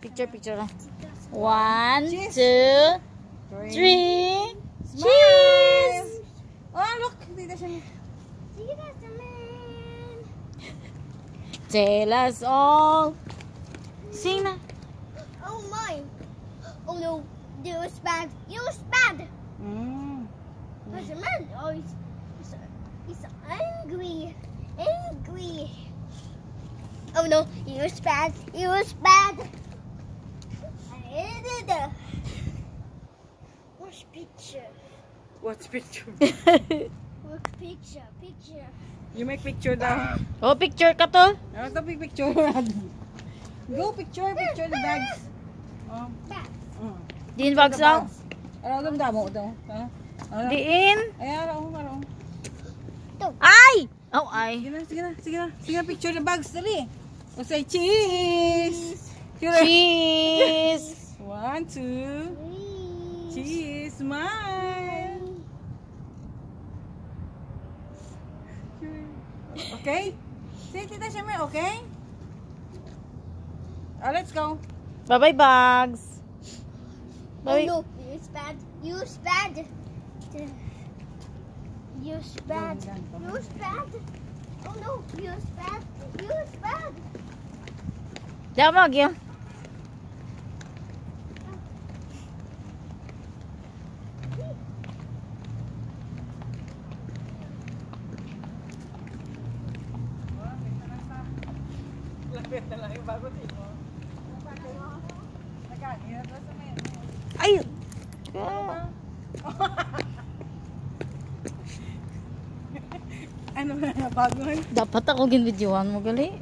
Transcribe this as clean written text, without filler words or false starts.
Picture lang. 1, 2, 3. Smile! Cheese! Oh, look! Dito siya. See you guys, man. Tell us all. Sing na. Oh my. Oh no. You was bad. You was bad. Because the man always he's angry. Angry. Oh no. You was bad. You was bad. I hated it. Watch picture. What's picture? Look picture. Picture. You make picture daw. Oh, picture ka to. Ano to picture? Go picture the bags. Oh. Back. Din bags lang. Ano dam damo daw? Ha? Ano? Diin. Ay, araw. Ay! Oh, ay. Sige na, picture the bags dali. O say cheese. Cheese. 1, 2. Cheese, smile. Okay? Say Tita Shimmer, okay? Oh, let's go. Bye-bye, bags. Oh Bye. no, you bad. You bad. You bad. You bad. Oh no, you bad. You bad. Damag yun. Lapit na lang yung bago timo. Nagkakita sa may. Ay! Ano na bago? Dapat ako ginvideoan mo gali.